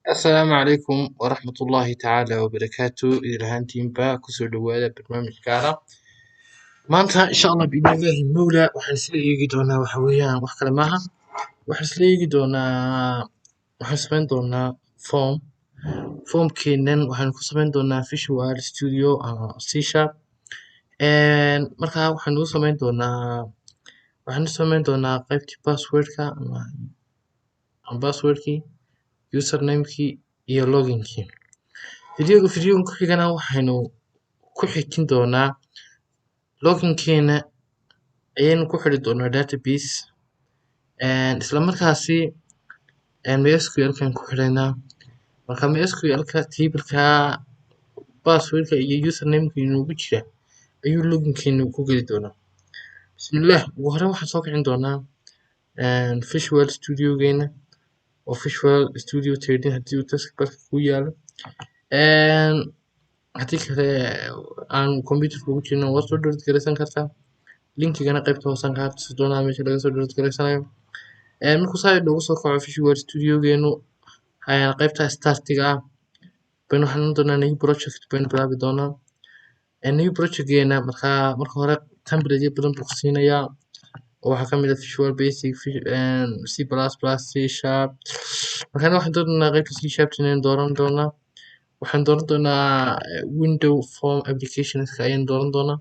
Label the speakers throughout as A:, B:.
A: السلام عليكم ورحمة الله تعالى وبركاته إلى هانتين با كسر دوالة برنامج كارا maanta insha Allah biidhnillaahi mawla waxaan isla eegi doonaa waxa weeyaan wax kale maaha waxaan isla eegi doonaa waxaan samayn doonaa foomkeenan waxaan ku samayn doonaa Visual Studio ama C# markaa waxaan u samayn doonaa qaybtii passwordka ama passwordkii usernamekii iyo loginkii videoga ku xigana waxaynu ku xigtin doonaa loginkeena ayaynu ku xidhi doonaa database isla markaasi MySQL-kan ku xidhaynaa marka MySQL-ka table-ka passwordka iyo usernameka inoogu jira ayuu loginkeenu ku geli doonaa bismillaah ugu horreyn waxaan soo kicin doonaa Visual Studio-geena oo Visual Studio 13 haddii uu taskbarka ku yaalo haddii kale aan computerka ugu jirno waad soo download garaysan kartaa linkigana qaybta hoosaan kaa tusi doonaa meesha laga soo download garaysanayo markuu saa inoogu soo kaco Visual Studio-geenu qaybta startiga ah baynu waxaan oran doonaa new project baynu bilaabi doonaa new project-geena marka hore template badan buu ku siinayaa oo waxaa ka mid ah Visual Basic C++ C# markaan waxaan dooranaa qaybta C# inaan dooran doonaa waxaan dooran doonaa window form applicationska ayaan dooran doonaa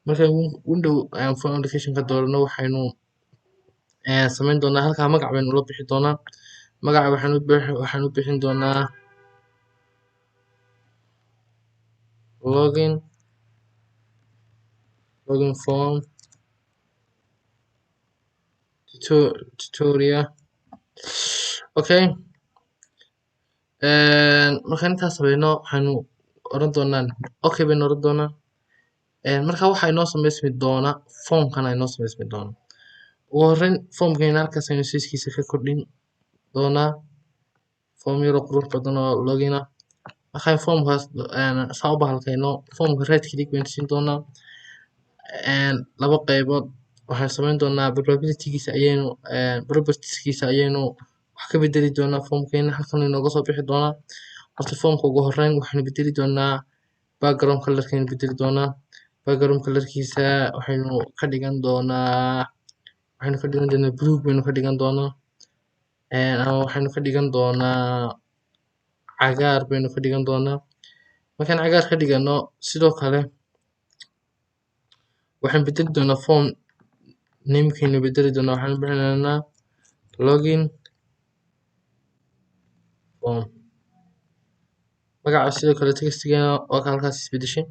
A: markaan window form applicationka doorano waxaynu samayn doonaa halkaa magac baynu ula bixi doonaa magaca waxaan u bixin doonaa login form tutorial okay markaan intaas samayno waxaanu oran doonaa okay baynu oran doonaa marka waxaa inoo samaysmi doona foomkan inoo samaysmi doona ugu horreyn foomkeena halkaas aynu siskiisa ka kordhin doonaa foom yar oo qurux badan oo login ah markaan foomkaas saa u bahalkayno foomka right click baynu siin doonaa laba qaybood waxaan samayn doonaa propertieskiisa ayaynu wax ka bedeli doonaa foomkeena halkan inooga soo bixi doonaa horta foomka ugu horreyn waxaynu bedeli doonaa background colorkaynu bedeli doonaa background colorkiisa waxaynu ka dhigan doonaa blue baynu ka dhigan doonaa ama waxaynu ka dhigan doonaa cagaar baynu ka dhigan doonaa markaan cagaar ka dhigano sidoo kale waxaan bedeli doonaa form namekaynu bedeli doonaa waxaan u bixin doonaa login form magaca sidoo kale textigeena waa ka halkaas isbedeshay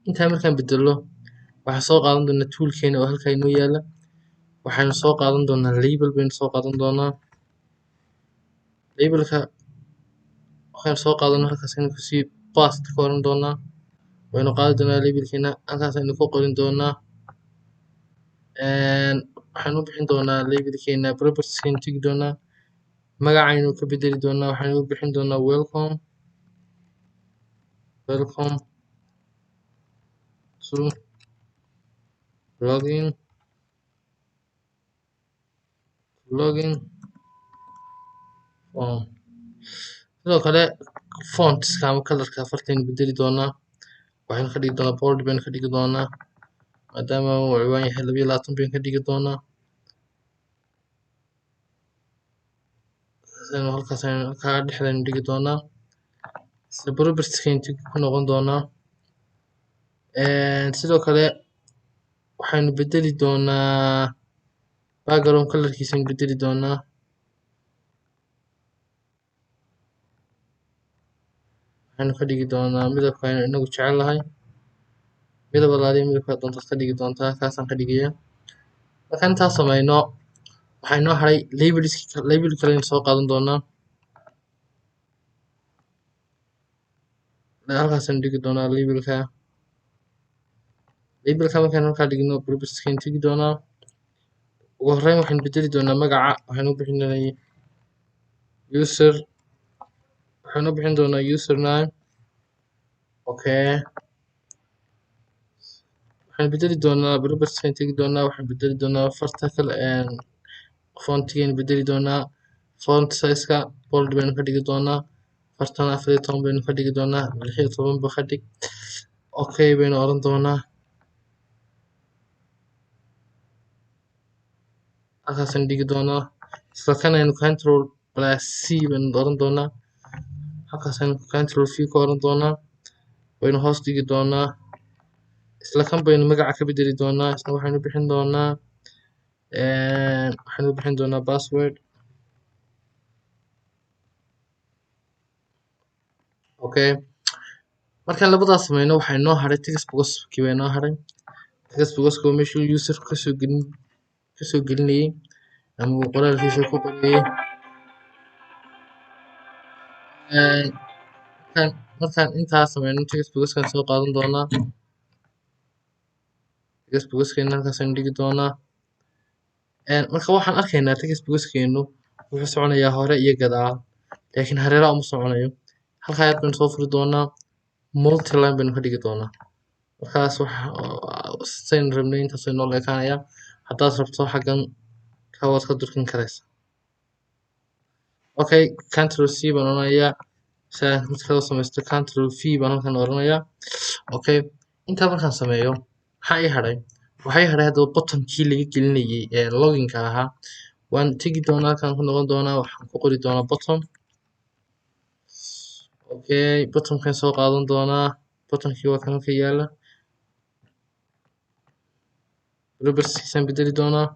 A: intaa markaan bedelo waxaan soo qaadan doonaa toolkeena oo halkaa inoo yaala waxaynu soo qaadan doonaa label baynu soo qaadan doonaa labelka waxaynu soo qaadano halkaas aynu kusii past ka oran doonaa waynu qaadi doonaa labelkeena halkaas aynu ku qorin doonaa waxaan u bixin doonaa labelkeena propertieskaynu tegi doonaa magacaynu ka bedeli doonaa waxaynu u bixin doonaa welcome to login form sidoo kale fontska ama colorka fartaynu bedeli doonaa waxaynu ka dhigi doonaa bold baynu ka dhigi doonaa maadaama uu ciwaan yahay 12 baynu ka dhigi doonaa halkaas halkaa dhexdaynu dhigi doonaa isla propertieskaynu ku noqon doonaa sidoo kale waxaynu bedeli doonaa background colorkiisaynu bedeli doonaa waxaynu ka dhigi doonaa midabka aynu inagu jecelahay midab alaaliya midabkaa doontaad ka dhigi doontaa kaasaan ka dhigayaa markaan intaas samayno waxaa inoo haray label kaleynu soo qaadan doonaa halkaasaynu dhigi doonaa labelka markaan halkaa dhigno propertieskaynu tegi doonaa ugu horreyn waxaynu bedeli doonaa magaca waxaynu u bixin doonaa waxaynu u bixin doonaa username okay waxaan bedeli doonaa propertieskaynu tegi doonaa waxaan bedeli doonaa farta kale fontigaynu bedeli doonaa font size-ka bold baynu ka dhigi doonaa fartan 14 baynu ka dhigi doonaa 16 ba ka dhig okay baynu oran doonaa halkaasaan dhigi doonaa isla kan aynu control plus c baynu oran doonaa halkaasaan control v ku oran doonaa waynu hoos dhigi doonaa isla kan baynu magaca ka bedeli doonaa isna waxaynu bixin doonaa password okay markaan labadaas sameyno waxaa inoo haray text box-kii baa inoo haray text box-ka oo meeshuu user kasoo gelinayay ama uu qoraalkiisa ku qorayay markaan intaas sameyno text box-kan soo qaadan doonaa text box-keena halkaasaan dhigi doonaa marka waxaan arkaynaa text box-keenu wuxuu soconayaa hore iyo gadaal laakiin hareeraha uma soconayo halkaa yar baynu soo furi doonaa multiline baynu ka dhigi doonaa markaas saynu rabnay intaas inoo leekaanaya haddaad rabto xaggan waad ka durkin karaysa okay control c baan oranayaa saan mid kale samaysto control v baan halkan oranayaa okay intaa markaan sameeyo maxaa ii hadhay waxaa ii hadhay haddaba bottonkii laga gelinayay ee loginka ahaa waan tegi doonaa halkaan ku noqon doonaa waxaan ku qori doonaa bottom okay bottomkan soo qaadan doonaa bottomkii waa kan halka yaala propertiesaan bedeli doonaa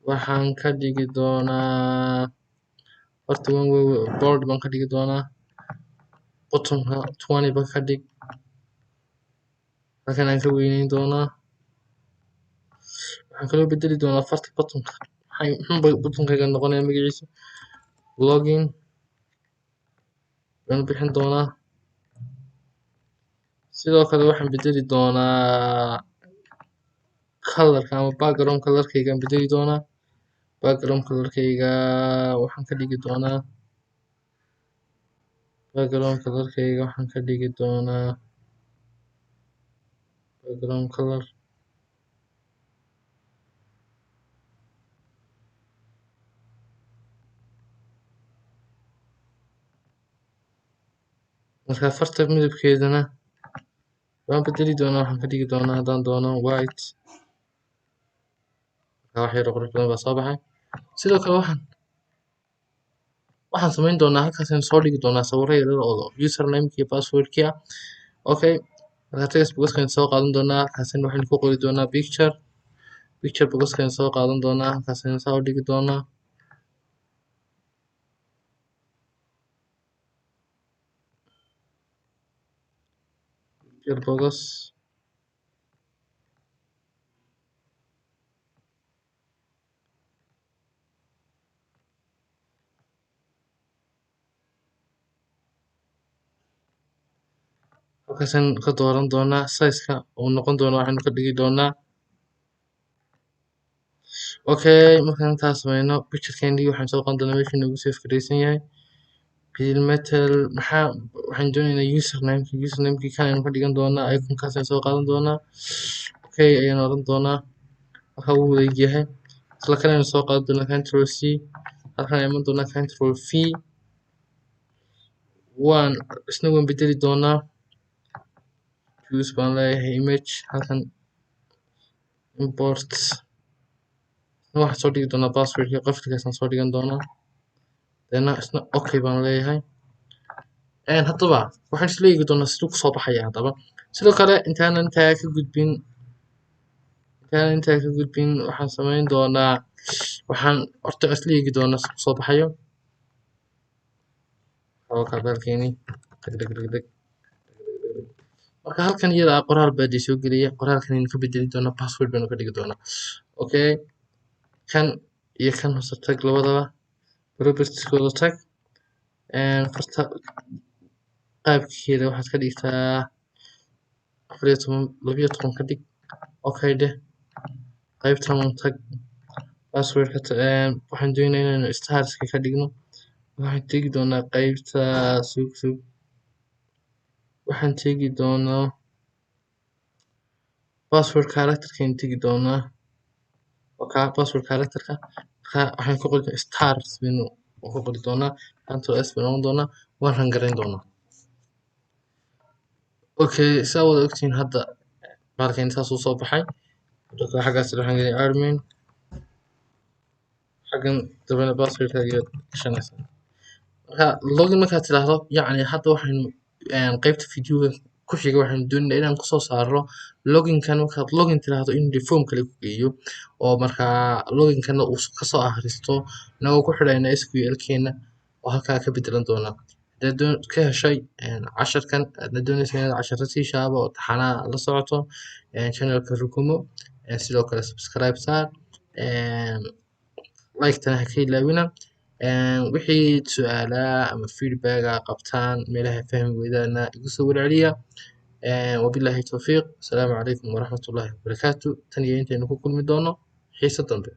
A: waxaan ka dhigi doonaa horta bold baan ka dhigi doonaa bottomka 20 ba ka dhig halkan aan ka weyneyn doonaa waxaan kaloo bedeli doonaa farta bottomka muxuu bottomkayga noqonaya magaciisa login baan bixin doonaa sidoo kale waxaan bedeli doonaa colorka ama background colorkaygaan bedeli doonaa background colorkayga waxaan ka dhigi doonaa background color marka farta midabkeedana waan bedeli doonaa waxaan ka dhigi doonaa haddaan doono white wax yar oo qurux badan baa soo baxay sidoo kale waxaan samayn doonaa halkaasaan soo dhigi doonaa sawirro yaryar oo usernameki iyo passwordkii ah okay marka text box-kan soo qaadan doonaa halkaasina waxaynu ku qori doonaa picture box-kan soo qaadan doonaa halkaasina saa u dhigi doonaa picture box halkaasaan ka dooran doonaa size-ka uu noqon doono waxaynu ka dhigi doonaa okay markaan intaas sameyno picturekeenii waxaan soo qaadan doonaa meeshuu nagu save garaysan yahay bill metal waxaan doonaynaa usernamekii kan aynu ka dhigan doonaa iconkaasaan soo qaadan doonaa okay ayaan oran doonaa halka uu wada yahay isla kan aynu soo qaadan doonaa control c halkan iman doonaa control v isna waan bedeli doonaa use baan leeyahay image halkan import waxaan soo dhigi doonaa passwordka qafilkaasaan soo dhigan doonaa dena isna okay baan leeyahay haddaba waxaan isla eegi doonaa siduu kusoo baxaya haddaba sidoo kale intaanan intaa ka gudbin waxaan samayn doonaa waxaan horta isla eegi doonaa siduu kusoo baxayo halkeeni marka halkan iyada ah qoraal baa dee soo gelaya qoraalkan aynu ka bedeli doonaa password baynu ka dhigi doonaa okay kan iyo kan hoose tag labadaba propertieskooda tag farta qaabkeeda waxaad ka dhigtaa 12 ka dhig okay dheh qaybtan tag passwordka waxaan doonayaa inaynu starska ka dhigno waxaan tegi doonaa qaybta sug waxaan tegi doonaa password characterkaan tegi doonaa password characterka waxaan ku qori doonaa stars baynu oo ku qori doonaa control s baan oran doonaa waan run garayn doonaa. Okay, saa wada ogtihiin hadda bahalkeen saas uu soo baxay. Marka xaggaas waxaan gelin admin, xaggan dambena passwordka ayaad gashanaysaa. Marka login markaad tiraahdo yacni hadda waxaynu qaybta videoga ku xiga waxaynu doonaynaa inaan kusoo saarno loginkan. Markaad login tiraahdo in form kale ku geeyo oo markaa loginkana uu kasoo akhristo inagoo ku xidhayna SQL keena oo halkaa ka bedelan doona. Haddaad ka heshay casharkan aadna doonaysa inaad casharo sii shaaba oo taxanaha la socoto, channelka rukumo, sidoo kale subscribe saar, like tana ha ka ilaawina. Wixii su'aalaa ama feedback qabtaan meelaha fahmi weydaana igu soo warceliya. Wabillahi tawfiiq. Asalaamu calaykum waraxmatullaahi wabarakaatu. Tan iyo intaynu ku kulmi doono xiisa dambe.